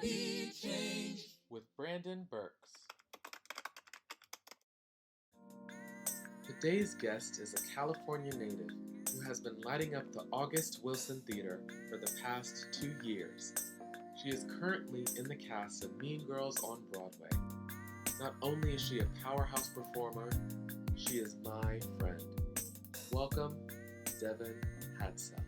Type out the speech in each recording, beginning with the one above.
Big Change with Brandon.burks. Today's guest is a California native who has been lighting up the August Wilson Theater for the past 2 years. She is currently in the cast of Mean Girls on Broadway. Not only is she a powerhouse performer, she is my friend. Welcome, Devon Hadsell.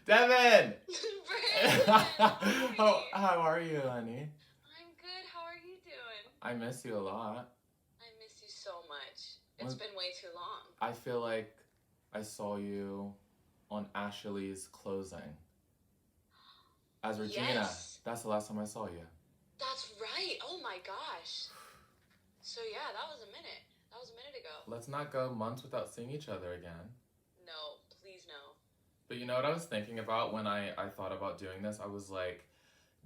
Devon! Brandon! How are you, honey? I'm good. How are you doing? I miss you a lot. I miss you so much. It's been way too long. I feel like I saw you on Ashley's closing. As Regina. Yes. That's the last time I saw you. That's right. Oh my gosh. So yeah, that was a minute. That was a minute ago. Let's not go months without seeing each other again. No, please no. But you know what I was thinking about when I thought about doing this? I was like,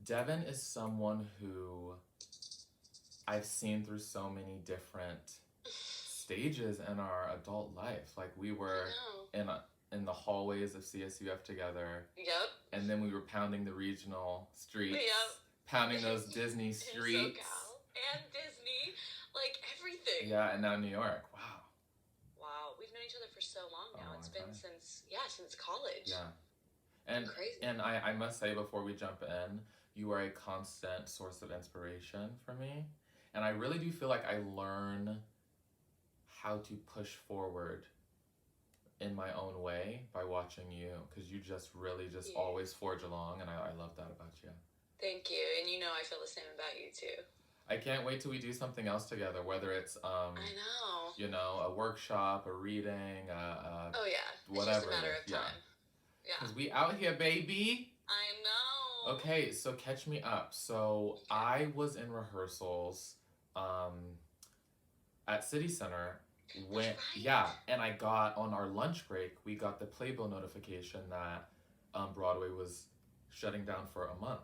Devon is someone who I've seen through so many different stages in our adult life. Like we were in the hallways of CSUF together. Yep. And then we were pounding the regional streets. Yep. Pounding those Disney streets. SoCal and Disney. Like everything. Yeah, and now New York. Wow. Wow. We've known each other for so long now. It's been time. since college. Yeah. And crazy. And I must say before we jump in, you are a constant source of inspiration for me. And I really do feel like I learn how to push forward in my own way by watching you, because you just really always forge along, and I love that about you. Thank you. And you know I feel the same about you too. I can't wait till we do something else together, whether it's I know. You know, a workshop, a reading, oh yeah. Whatever. It's just a matter of time. Yeah. Because we out here, baby. I know. Okay, so catch me up. So I was in rehearsals at City Center when and I got on our lunch break, we got the playbill notification that Broadway was shutting down for a month.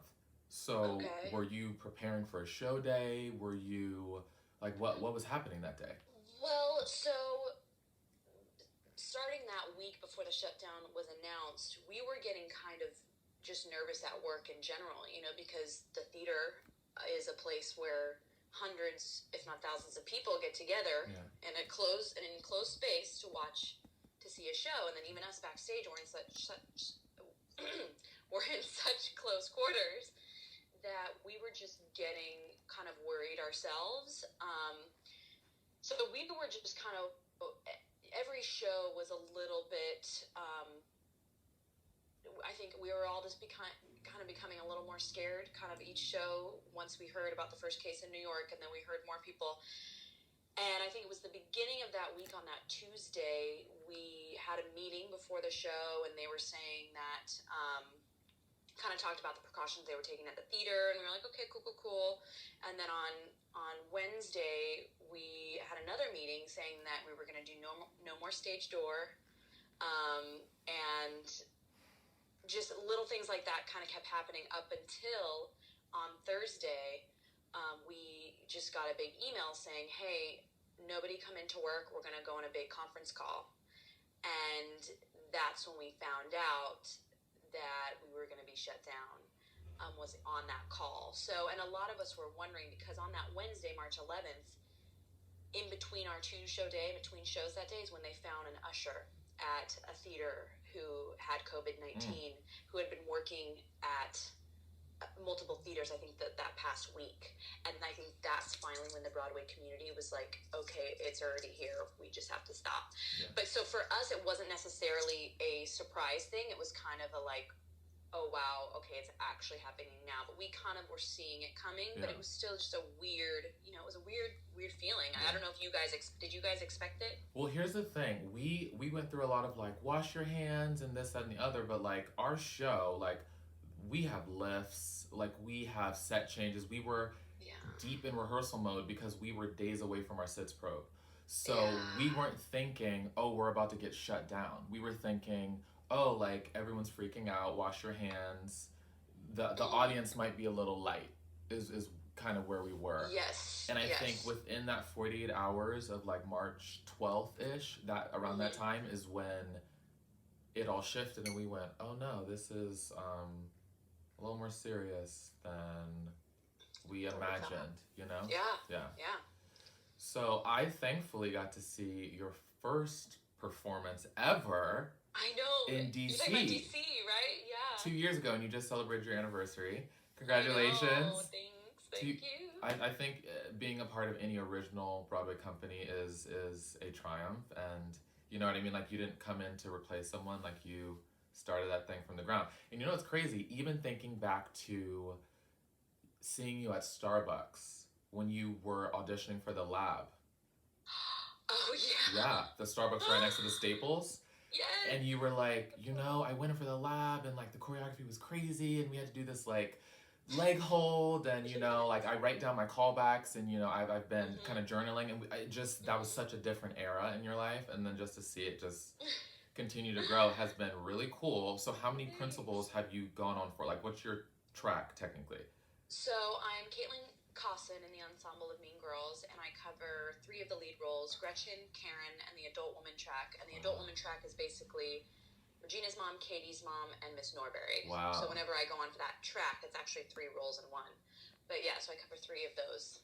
So were you preparing for a show day? Were you like what was happening that day? Well, so starting that week before the shutdown was announced, we were getting kind of just nervous at work in general, you know, because the theater is a place where hundreds, if not thousands of people get together in an enclosed space to see a show. And then even us backstage, we're in such close quarters that we were just getting kind of worried ourselves. So we were just kind of, every show was a little bit, I think we were all just kind of becoming a little more scared, kind of each show, once we heard about the first case in New York, and then we heard more people. And I think it was the beginning of that week on that Tuesday, we had a meeting before the show, and they were saying that, kind of talked about the precautions they were taking at the theater, and we were like, okay, cool. And then on Wednesday, we had another meeting saying that we were going to do no more stage door, and just little things like that kind of kept happening up until on Thursday, we just got a big email saying, hey, nobody come into work, we're going to go on a big conference call. And that's when we found out that we were going to be shut down, was on that call. So, and a lot of us were wondering, because on that Wednesday, March 11th, in between our between shows that day is when they found an usher at a theater who had COVID-19, who had been working at multiple theaters, I think that past week. And I think that's finally when the Broadway community was like, okay, it's already here, we just have to stop. But so for us, it wasn't necessarily a surprise thing. It was kind of a like, oh wow, okay, it's actually happening now. But we kind of were seeing it coming, but it was still just a weird, you know, it was a weird feeling. I don't know if you guys, did you guys expect it? Well, here's the thing. We went through a lot of like, wash your hands and this, that, and the other, but like our show, like we have lifts, like we have set changes. We were deep in rehearsal mode because we were days away from our SIDS probe. So we weren't thinking, oh, we're about to get shut down. We were thinking, oh, like everyone's freaking out, wash your hands. The audience might be a little light is kind of where we were. Yes. And I think within that 48 hours of like March 12th-ish, that around that time is when it all shifted and we went, oh no, this is a little more serious than we imagined, you know? Yeah. So I thankfully got to see your first performance ever. I know. In DC. You're talking about DC, right? Yeah. 2 years ago, and you just celebrated your anniversary. Congratulations. Thanks. Thank you. I think being a part of any original Broadway company is a triumph, and you know what I mean? Like, you didn't come in to replace someone, like you started that thing from the ground. And you know what's crazy? Even thinking back to seeing you at Starbucks when you were auditioning for the lab. Oh, yeah. Yeah, the Starbucks right next to the Staples. Yes. And you were like, you know, I went in for the lab and like the choreography was crazy and we had to do this like leg hold and you know, like I write down my callbacks and you know, I've been kind of journaling and that was such a different era in your life, and then just to see it just continue to grow has been really cool. So how many principals have you gone on for? Like, what's your track technically? So I'm Caitlin Cosson in the ensemble of Mean Girls, and I cover 3 of the lead roles, Gretchen, Karen, and the adult woman track. And the adult woman track is basically Regina's mom, Katie's mom, and Miss Norbury. Wow. So whenever I go on for that track, it's actually 3 roles in one. But yeah, so I cover 3 of those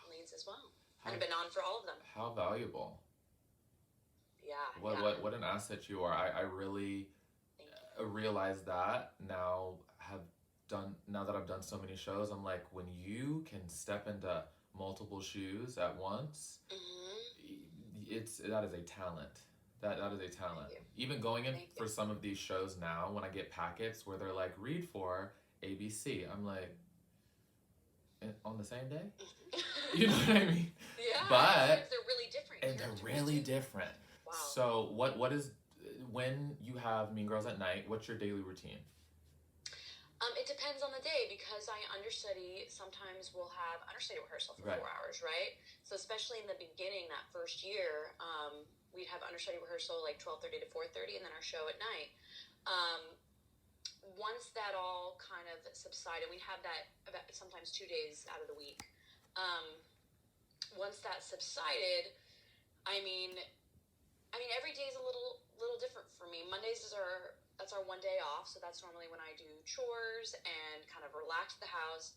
leads as well. And I've been on for all of them. How valuable. Yeah. What an asset you are. I really realize that now that I've done so many shows. I'm like, when you can step into multiple shoes at once, that is a talent. That is a talent. Even going in for some of these shows now, when I get packets where they're like, read for ABC, I'm like, on the same day? You know what I mean? Yeah. But they're really different. And they're really different. Wow. So what is, when you have Mean Girls at night, what's your daily routine? It depends on the day, because I understudy. Sometimes we'll have understudy rehearsal for 4 hours, right? So especially in the beginning, that first year, we'd have understudy rehearsal like 12:30 to 4:30, and then our show at night. Once that all kind of subsided, we'd have that about sometimes 2 days out of the week. Once that subsided, I mean, every day is a little different for me. Mondays that's our one day off, so that's normally when I do chores and kind of relax the house.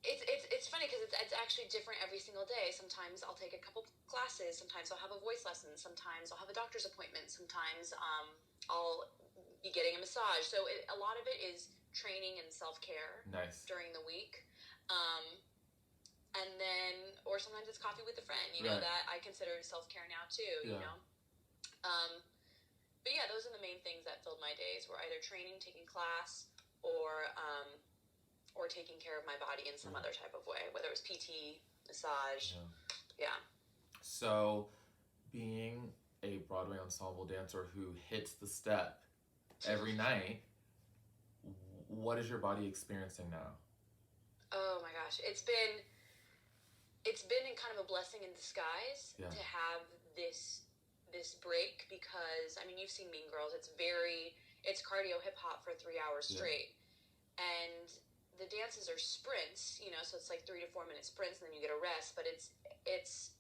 It's funny because it's actually different every single day. Sometimes I'll take a couple classes. Sometimes I'll have a voice lesson. Sometimes I'll have a doctor's appointment. Sometimes I'll be getting a massage. So a lot of it is training and self-care during the week. And then, or sometimes it's coffee with a friend, you know, that I consider self-care now too, you know? But yeah, those are the main things that filled my days, were either training, taking class, or taking care of my body in some other type of way, whether it was PT, massage. So being a Broadway ensemble dancer who hits the step every night, what is your body experiencing now? Oh my gosh, it's been in kind of a blessing in disguise to have this break, because you've seen Mean Girls. It's cardio hip hop for 3 hours straight, and the dances are sprints, you know, so it's like 3 to 4 minute sprints, and then you get a rest. But it's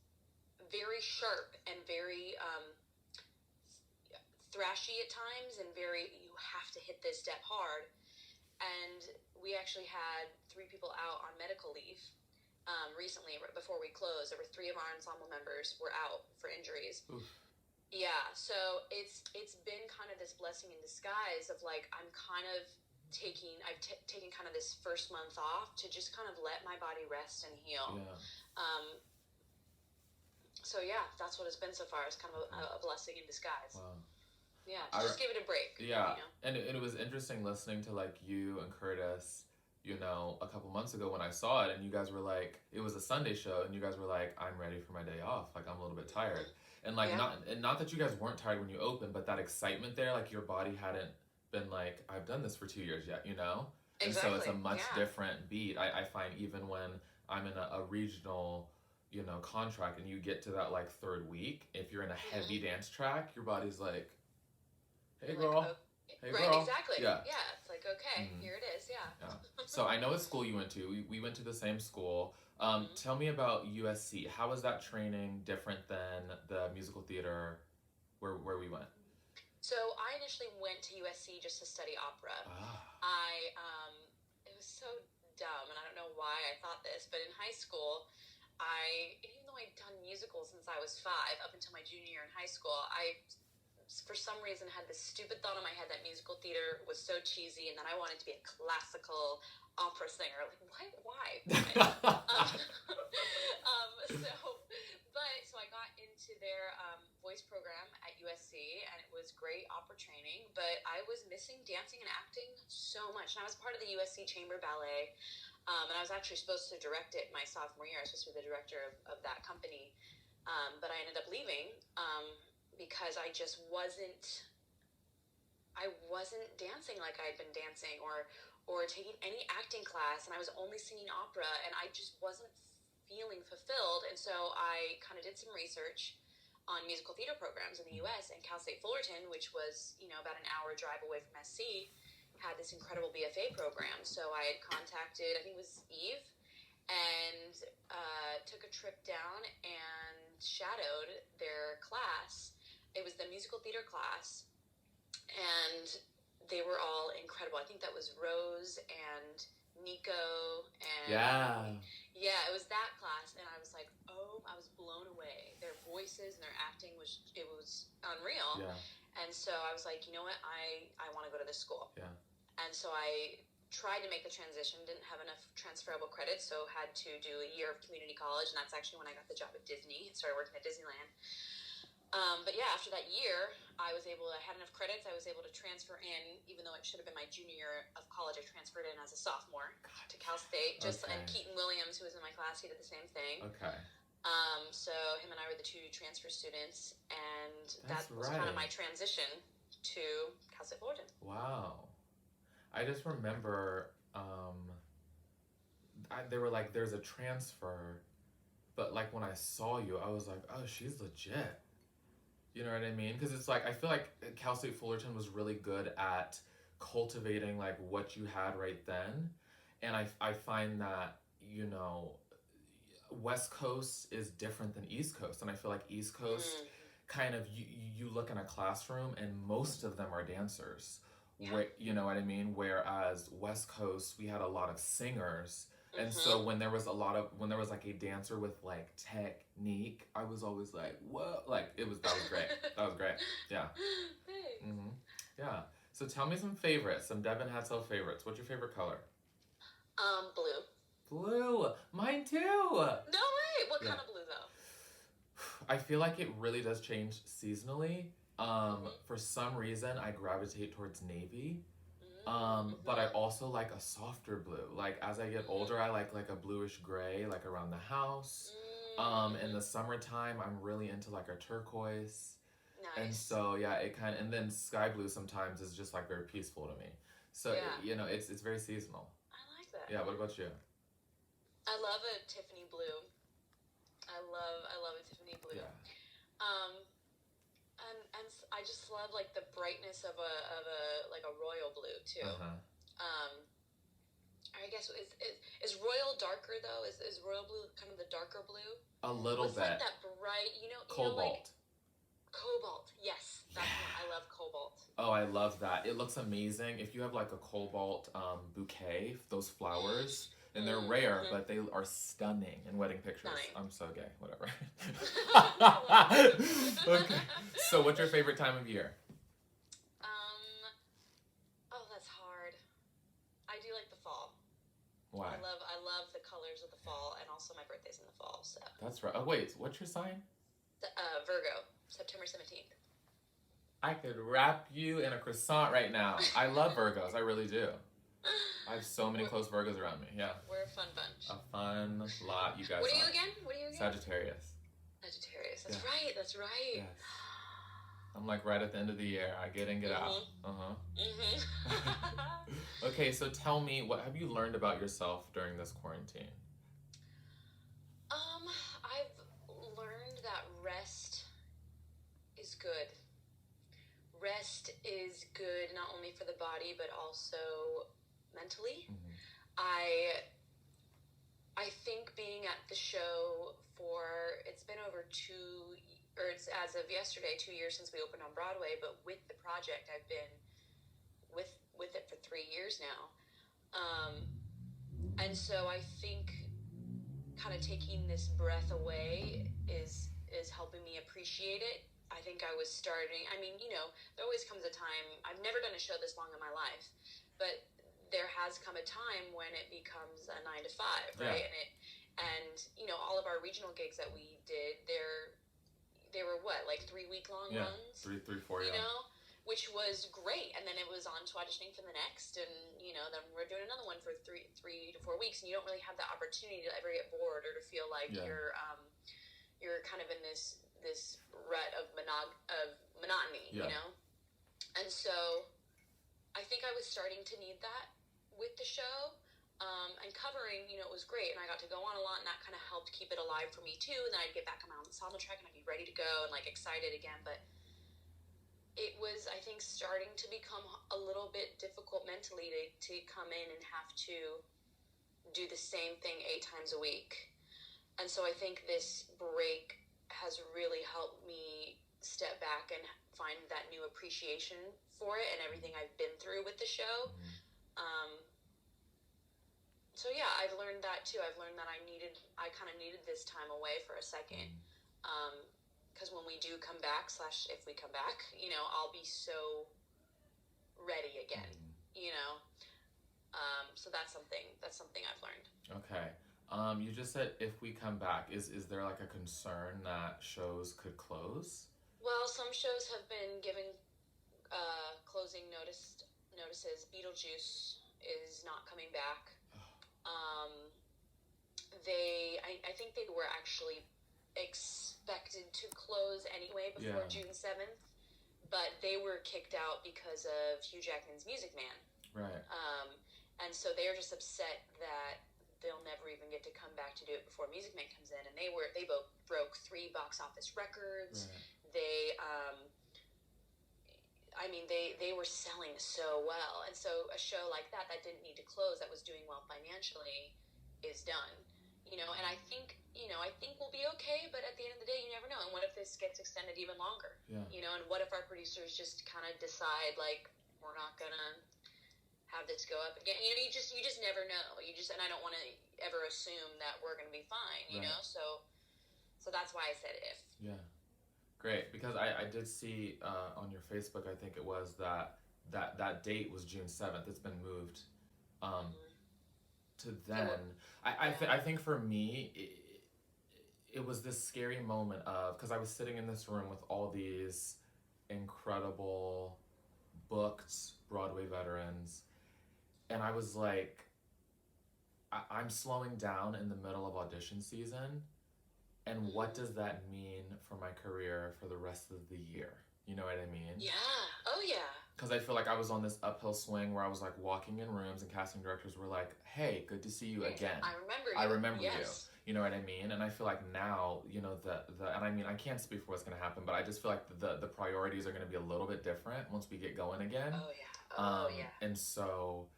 very sharp and very thrashy at times, and you have to hit this step hard. And we actually had 3 people out on medical leave recently, before we closed. There were 3 of our ensemble members were out for injuries. Oof. Yeah, so it's been kind of this blessing in disguise of like, I've taken kind of this first month off to just kind of let my body rest and heal. So yeah, that's what it's been so far. It's kind of a blessing in disguise. Wow. Yeah, just give it a break. Yeah, you know? And it was interesting listening to like you and Curtis, you know, a couple months ago when I saw it, and you guys were like, it was a Sunday show, and you guys were like, I'm ready for my day off. Like, I'm a little bit tired. And like, not that you guys weren't tired when you opened, but that excitement there, like your body hadn't been like, I've done this for 2 years yet, you know? Exactly. And so it's a much different beat. I find even when I'm in a regional, you know, contract, and you get to that like 3rd week, if you're in a heavy dance track, your body's like, hey girl, Hey, Right, girl. exactly. Yeah. Yeah, it's like, okay, Mhm. here it is, yeah. Yeah. So I know what school you went to. We went to the same school. Mhm. Tell me about USC. How was that training different than the musical theater where we went? So I initially went to USC just to study opera. Ah. It was so dumb, and I don't know why I thought this, but in high school, even though I'd done musicals since I was 5, up until my junior year in high school, I, for some reason, had this stupid thought in my head that musical theater was so cheesy, and that I wanted to be a classical opera singer. Like, what? Why? So, so I got into their voice program at USC, and it was great opera training. But I was missing dancing and acting so much. And I was part of the USC Chamber Ballet, and I was actually supposed to direct it my sophomore year. I was supposed to be the director of that company, but I ended up leaving because I just wasn't. I wasn't dancing like I'd been dancing, or taking any acting class, and I was only singing opera, and I just wasn't feeling fulfilled. And so I kind of did some research on musical theater programs in the US, and Cal State Fullerton, which was, about an hour drive away from SC, had this incredible BFA program. So I had contacted, I think it was Eve, and took a trip down and shadowed their class. It was the musical theater class, and they were all incredible. I think that was Rose and Nico and yeah, it was that class, and I was like, I was blown away. Their voices and their acting was unreal. Yeah. And so I was like, you know what, I want to go to this school. Yeah. And so I tried to make the transition, didn't have enough transferable credits, so had to do a year of community college, and that's actually when I got the job at Disney. Started working at Disneyland. But yeah, after that year, I had enough credits. I was able to transfer in, even though it should have been my junior year of college. I transferred in as a sophomore to Cal State. And Keaton Williams, who was in my class, he did the same thing. Okay. So him and I were the 2 transfer students, and That's that was kind of my transition to Cal State Fullerton. Wow. I just remember they were like, there's a transfer, but like when I saw you, I was like, oh, she's legit. You know what I mean? Because it's like, I feel like Cal State Fullerton was really good at cultivating like what you had right then. And I find that, West Coast is different than East Coast. And I feel like East Coast kind of, you look in a classroom and most of them are dancers. Yeah. You know what I mean? Whereas West Coast, we had a lot of singers. And so when there was like a dancer with like technique, I was always like, whoa, like that was great. That was great. Yeah. Thanks. Mm-hmm. Yeah. So tell me some favorites, some Devon Hadsell favorites. What's your favorite color? Blue. Blue. Mine too. No way. What kind of blue though? I feel like it really does change seasonally. For some reason, I gravitate towards navy. But I also like a softer blue. Like as I get older, I like a bluish gray, like around the house. In the summertime, I'm really into like a turquoise. Nice. And so yeah, and then sky blue sometimes is just like very peaceful to me. So it's very seasonal. I like that. Yeah. What about you? I love a Tiffany blue. I love a Tiffany blue. Yeah. And I just love like the brightness of a royal blue too. I guess is royal darker though? Is royal blue kind of the darker blue? A little bit. Like that bright, Cobalt. Cobalt. Yes, that's one. I love cobalt. Oh, I love that. It looks amazing. If you have like a cobalt bouquet, those flowers. And they're rare, but they are stunning in wedding pictures. Stunning. I'm so gay, whatever. Okay. So what's your favorite time of year? Oh, that's hard. I do like the fall. Why? I love the colors of the fall, and also my birthday's in the fall, so. That's right. Oh, wait, what's your sign? Virgo, September 17th. I could wrap you in a croissant right now. I love Virgos, I really do. I have so many close Virgos around me. Yeah. We're a fun bunch. A fun lot, you guys. What are you again? Sagittarius. Sagittarius. That's right. Yes. I'm like right at the end of the year. I get in, get out. Okay, so tell me, what have you learned about yourself during this quarantine? I've learned that rest is good. rest is good not only for the body but also mentally. I think being at the show it's been over it's as of yesterday 2 years since we opened on Broadway, but with the project I've been with it for 3 years now, and so I think kind of taking this breath away is helping me appreciate it. I think I was starting, there always comes a time, I've never done a show this long in my life, but there has come a time when it becomes a 9 to 5, right? And all of our regional gigs that we did, they were what, like 3-week-long runs? 3, 4, you know, which was great. And then it was on to auditioning for the next, and then we're doing another one for 3 to 4 weeks, and you don't really have the opportunity to ever get bored or to feel like you're kind of in this rut of monotony, And so I think I was starting to need that with the show, and covering, it was great, and I got to go on a lot, and that kind of helped keep it alive for me too. And then I'd get back on my ensemble track, and I'd be ready to go and like excited again. But it was, I think, starting to become a little bit difficult mentally to come in and have to do the same thing 8 times a week. And so I think this break has really helped me step back and find that new appreciation for it and everything I've been through with the show. So yeah, I've learned that too. I've learned that I kind of needed this time away for a second. Because when we do come back, / if we come back, I'll be so ready again, So that's something I've learned. Okay. You just said if we come back, is there like a concern that shows could close? Well, some shows have been given closing notices. Beetlejuice is not coming back. I think they were actually expected to close anyway before June 7th, but they were kicked out because of Hugh Jackman's Music Man. Right. And so they're just upset that they'll never even get to come back to do it before Music Man comes in. And they both broke 3 box office records. Right. They were selling so well. And so a show like that didn't need to close, that was doing well financially, is done. And I think we'll be okay, but at the end of the day, you never know. And what if this gets extended even longer? Yeah. And what if our producers just kind of decide, like, we're not going to have this go up again? You just never know. And I don't want to ever assume that we're going to be fine, you know? So that's why I said if. Yeah. Great, because I did see on your Facebook, I think it was that date was June 7th. It's been moved to then. I think for me, it was this scary moment of, because I was sitting in this room with all these incredible booked Broadway veterans, and I was like, I'm slowing down in the middle of audition season. And what does that mean for my career for the rest of the year? You know what I mean? Yeah. Oh, yeah. Because I feel like I was on this uphill swing where I was like walking in rooms and casting directors were like, hey, good to see you again. I remember you. You. You know what I mean? And I feel like now, and I mean, I can't speak for what's going to happen, but I just feel like the priorities are going to be a little bit different once we get going again. Oh, yeah. And so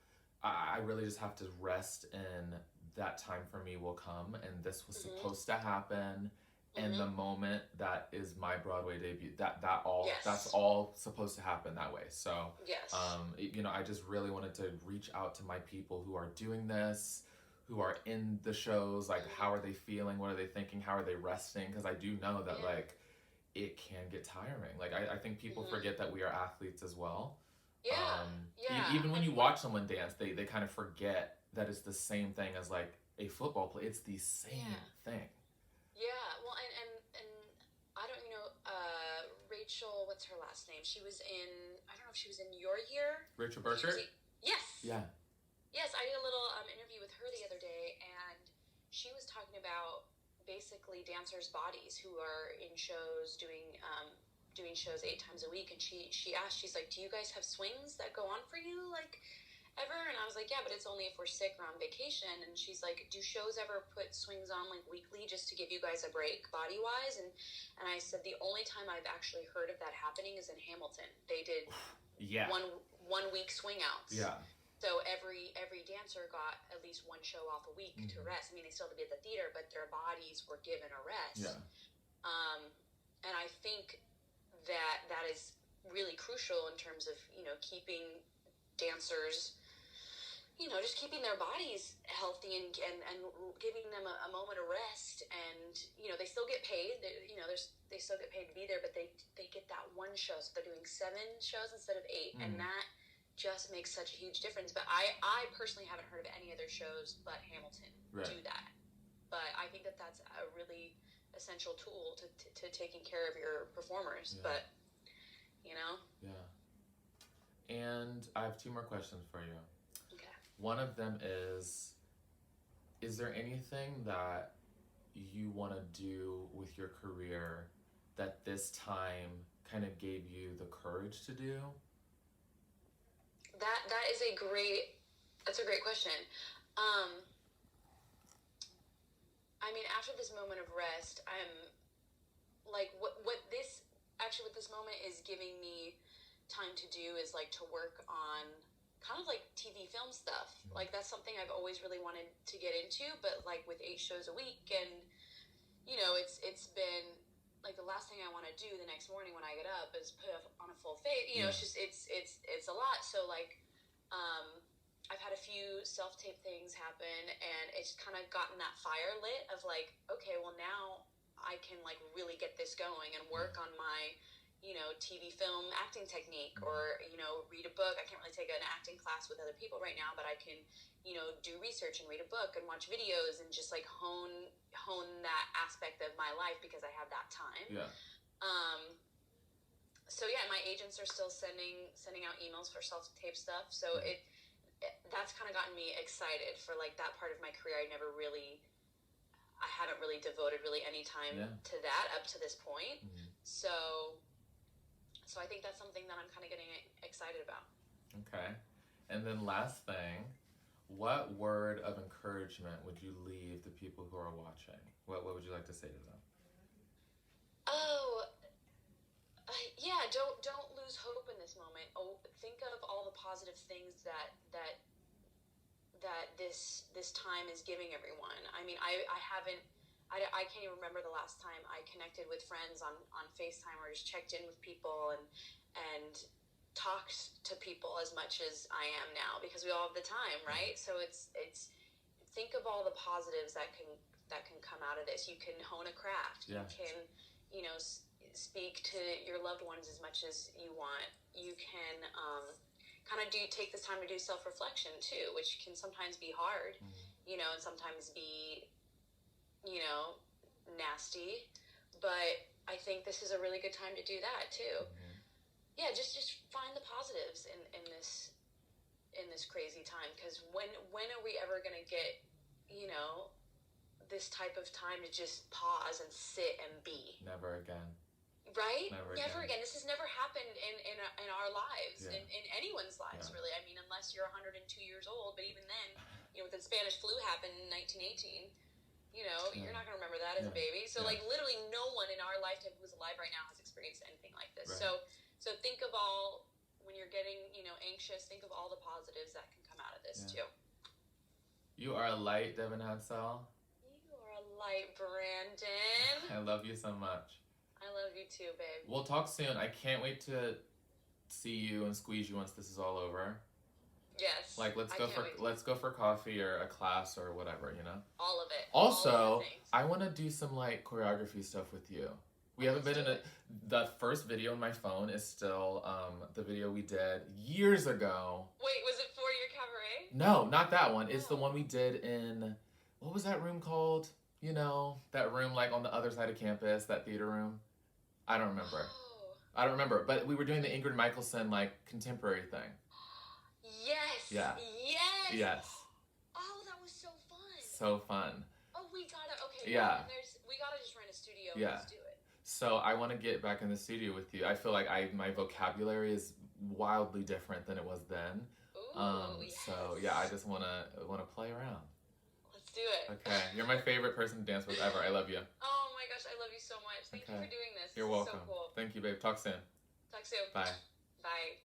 I really just have to rest in that time for me will come, and this was supposed to happen in the moment that is my Broadway debut. That's all supposed to happen that way. So I just really wanted to reach out to my people who are doing this, who are in the shows, like how are they feeling, what are they thinking, how are they resting, because I do know that like it can get tiring. Like I think people forget that we are athletes as well. Even when you watch someone dance, they kind of forget that it's the same thing as like a football play. It's the same thing. Yeah, well, and I don't, Rachel, what's her last name? She was in, I don't know if she was in your year. Rachel Burkert? Yes. Yeah. Yes, I did a little interview with her the other day, and she was talking about basically dancers' bodies who are in shows doing shows 8 times a week, and she asked, she's like, do you guys have swings that go on for you like ever? And I was like, yeah, but it's only if we're sick or on vacation. And she's like, do shows ever put swings on like weekly just to give you guys a break body wise? And I said, the only time I've actually heard of that happening is in Hamilton. They did one week swing outs. Yeah. So every dancer got at least one show off a week to rest. I mean, they still had to be at the theater, but their bodies were given a rest. Yeah. And I think that is really crucial in terms of, keeping dancers, just keeping their bodies healthy and giving them a moment of rest. And, they still get paid. They still get paid to be there, but they get that one show. So they're doing 7 shows instead of 8. And that just makes such a huge difference. But I personally haven't heard of any other shows but Hamilton do that. But I think that's a really essential tool to taking care of your performers. But, Yeah. And I have 2 more questions for you. Okay. One of them is there anything that you want to do with your career that this time kind of gave you the courage to do? That's a great question. I mean, after this moment of rest, I'm like, what this moment is giving me time to do is like to work on kind of like TV film stuff. Like that's something I've always really wanted to get into, but like with 8 shows a week, and it's been like the last thing I want to do the next morning when I get up is put on a full face. It's just it's a lot. So like I've had a few self-tape things happen, and it's kind of gotten that fire lit of like, okay, well now I can like really get this going and work on my TV film acting technique, or read a book. I can't really take an acting class with other people right now, but I can do research and read a book and watch videos and just like hone that aspect of my life because I have that time. So yeah, my agents are still sending out emails for self-tape stuff, so that's kind of gotten me excited for like that part of my career. I haven't really devoted really any time to that up to this point. So I think that's something that I'm kind of getting excited about. Okay. And then last thing, what word of encouragement would you leave the people who are watching? What would you like to say to them? Yeah, don't lose hope in this moment. Think of all the positive things that this time is giving everyone. I mean, I can't even remember the last time I connected with friends on FaceTime or just checked in with people and talked to people as much as I am now, because we all have the time, right? So it's think of all the positives that can come out of this. You can hone a craft. Yeah. You can, speak to your loved ones as much as you want. You can kind of take this time to do self-reflection too, which can sometimes be hard, and sometimes be nasty, but I think this is a really good time to do that too. Yeah, just find the positives in this crazy time, because when are we ever gonna get this type of time to just pause and sit and be? Never again. Right? Never again. This has never happened in our lives, in anyone's lives, really. I mean, unless you're 102 years old, but even then, when the Spanish flu happened in 1918, you're not going to remember that as a baby. So, like, literally no one in our lifetime who's alive right now has experienced anything like this. Right. So think of all, when you're getting, anxious, think of all the positives that can come out of this, too. You are a light, Devon Hadsell. You are a light, Brandon. I love you so much. I love you too, babe. We'll talk soon. I can't wait to see you and squeeze you once this is all over. Yes. Like, let's go for coffee or a class or whatever, All of it. Also, I want to do some like choreography stuff with you. We haven't been in it. The first video on my phone is still the video we did years ago. Wait, was it for your cabaret? No, not that one. It's the one we did in, what was that room called? That room like on the other side of campus, that theater room. I don't remember. I don't remember, but we were doing the Ingrid Michaelson like contemporary thing. Yes. Yeah. Yes. Yes. Oh, that was so fun. So fun. Oh, we gotta. Okay. Yeah. We gotta just rent a studio. Yeah. And let's do it. So I want to get back in the studio with you. I feel like my vocabulary is wildly different than it was then. Ooh. Yes. So yeah, I just wanna play around. Let's do it. Okay, you're my favorite person to dance with ever. I love you. Oh my gosh, I love you so much. Thank you for doing this. You're This welcome. is so cool. Thank you, babe. Talk soon. Talk soon. Bye. Bye.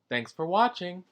Thanks for watching.